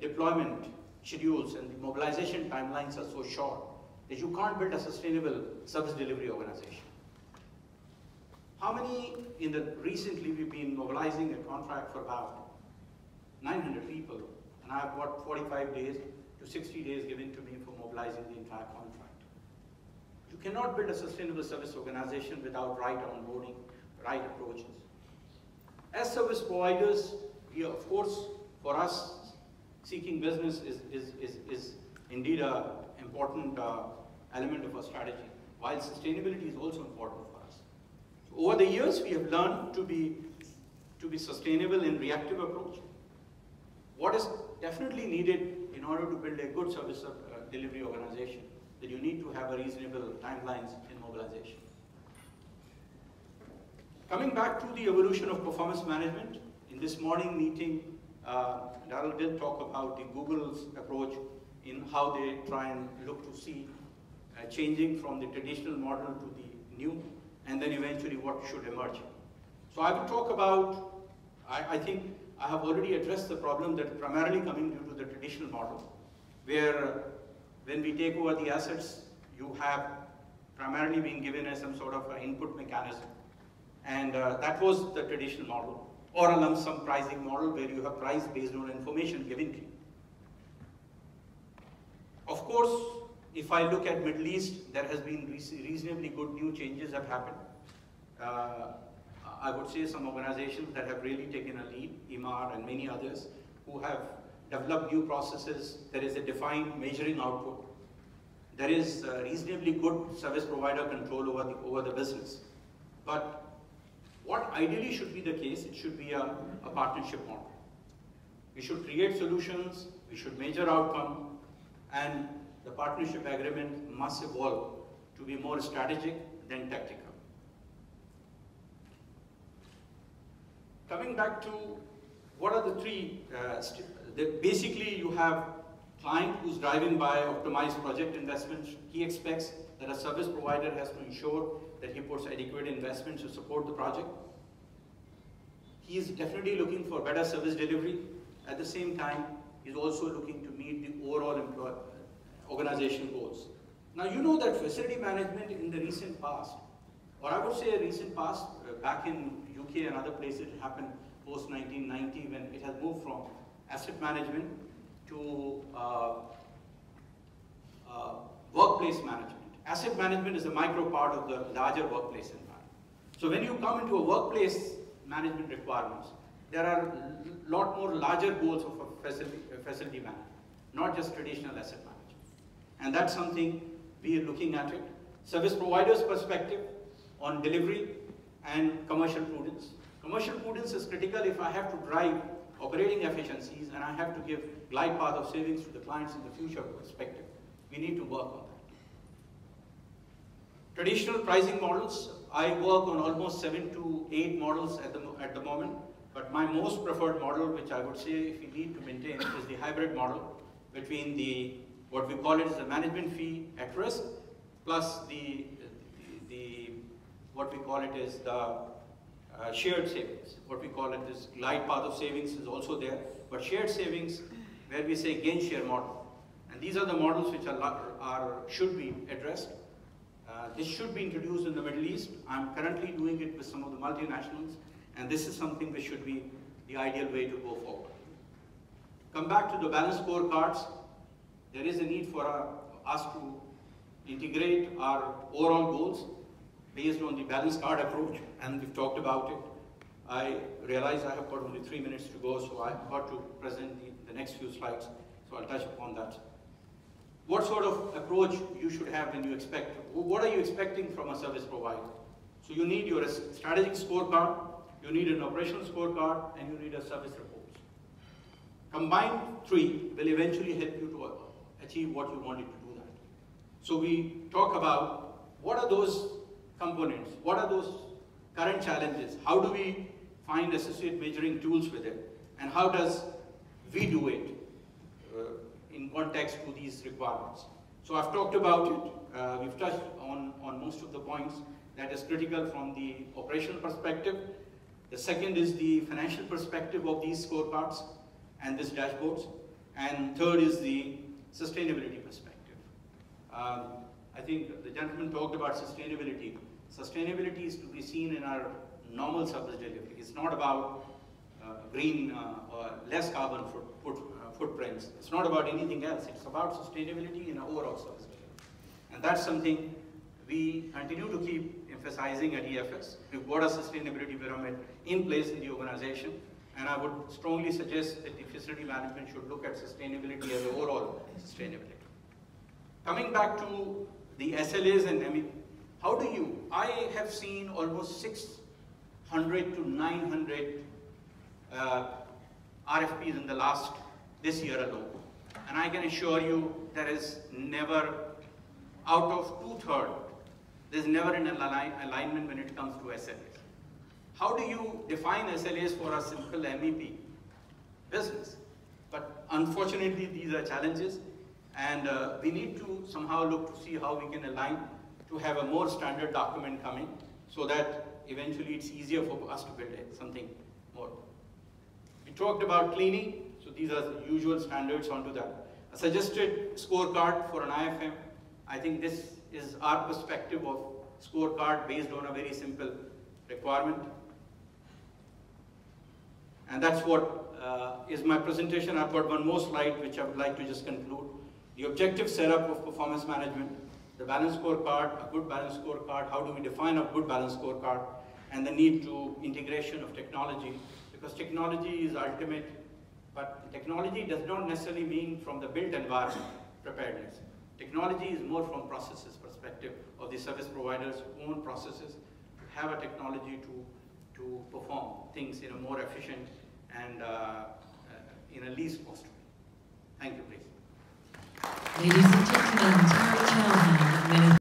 deployment schedules and the mobilization timelines are so short that you can't build a sustainable service delivery organization. How many recently we've been mobilizing a contract for about 900 people, and I've got 45 days to 60 days given to me for mobilizing the entire contract. You cannot build a sustainable service organization without right onboarding, right approaches. As service providers, we, of course, for us, seeking business is indeed an important element of our strategy, while sustainability is also important for us. So over the years, we have learned to be sustainable in reactive approach. What is definitely needed in order to build a good service delivery organization, that you need to have a reasonable timelines in mobilization. Coming back to the evolution of performance management, in this morning meeting, Darrell did talk about the Google's approach in how they try and look to see changing from the traditional model to the new, and then eventually what should emerge. So I will talk about, I think I have already addressed the problem that is primarily coming due to the traditional model, where when we take over the assets, you have primarily been given as some sort of an input mechanism. And that was the traditional model, or a lump sum pricing model where you have price based on information given to you. Of course, if I look at Middle East, there has been reasonably good new changes have happened. I would say some organizations that have really taken a lead, IMAR and many others, who have developed new processes. There is a defined measuring output. There is reasonably good service provider control over the business. But what ideally should be the case, it should be a partnership model. We should create solutions, we should measure outcome, and the partnership agreement must evolve to be more strategic than tactical. Coming back to what are the three, basically you have client who's driving by optimized project investments. He expects that a service provider has to ensure that he puts adequate investments to support the project. He is definitely looking for better service delivery. At the same time, he's also looking to meet the overall organization goals. Now you know that facility management in the recent past, or I would say a recent past, back in UK and other places, it happened post 1990 when it has moved from asset management to workplace management. Asset management is a micro part of the larger workplace environment. So when you come into a workplace management requirements, there are a lot more larger goals of a facility management, not just traditional asset management. And that's something we are looking at it. Service providers' perspective on delivery and commercial prudence. Commercial prudence is critical if I have to drive operating efficiencies and I have to give glide path of savings to the clients in the future perspective. We need to work on that. Traditional pricing models, I work on almost 7 to 8 models at the moment, but my most preferred model, which I would say if we need to maintain, is the hybrid model between the, what we call it is the management fee at risk, plus what we call it is the shared savings. What we call it is glide path of savings is also there, but shared savings where we say gain share model. And these are the models which should be addressed. This should be introduced in the Middle East. I'm currently doing it with some of the multinationals, and this is something which should be the ideal way to go forward. Come back to the balanced scorecards. There is a need for us to integrate our overall goals based on the balanced card approach, and we've talked about it. I realize I have got only 3 minutes to go, so I've got to present the next few slides, so I'll touch upon that. What sort of approach you should have when you expect, what are you expecting from a service provider? So you need your strategic scorecard, you need an operational scorecard, and you need a service report. Combined three will eventually help you to achieve what you wanted to do that. So we talk about what are those components, what are those current challenges, how do we find associate measuring tools with it, and how does we do it in context to these requirements. So I've talked about it, we've touched on most of the points that is critical from the operational perspective. The second is the financial perspective of these scorecards and these dashboards. And third is the sustainability perspective. I think the gentleman talked about sustainability. Sustainability is to be seen in our normal service delivery. It's not about green or less carbon footprints. It's not about anything else. It's about sustainability in our overall service delivery. And that's something we continue to keep emphasizing at EFS. We've got a sustainability pyramid in place in the organization, and I would strongly suggest that the facility management should look at sustainability as overall sustainability. Coming back to the SLAs and how do you, I have seen almost 600 to 900 RFPs in this year alone. And I can assure you there is never, out of 2/3, there's never an alignment when it comes to SLAs. How do you define SLAs for a simple MEP business? But unfortunately, these are challenges, and we need to somehow look to see how we can align to have a more standard document coming so that eventually it's easier for us to build something more. We talked about cleaning, so these are the usual standards onto that. A suggested scorecard for an IFM, I think this is our perspective of scorecard based on a very simple requirement. And that's what is my presentation. I've got one more slide which I would like to just conclude. The objective setup of performance management, the balanced scorecard, a good balanced scorecard, how do we define a good balanced scorecard, and the need to integration of technology, because technology is ultimate, but technology does not necessarily mean from the built environment preparedness. Technology is more from processes perspective of the service provider's own processes, to have a technology to perform things in a more efficient and in a least cost way. Thank you, please. Ladies and gentlemen,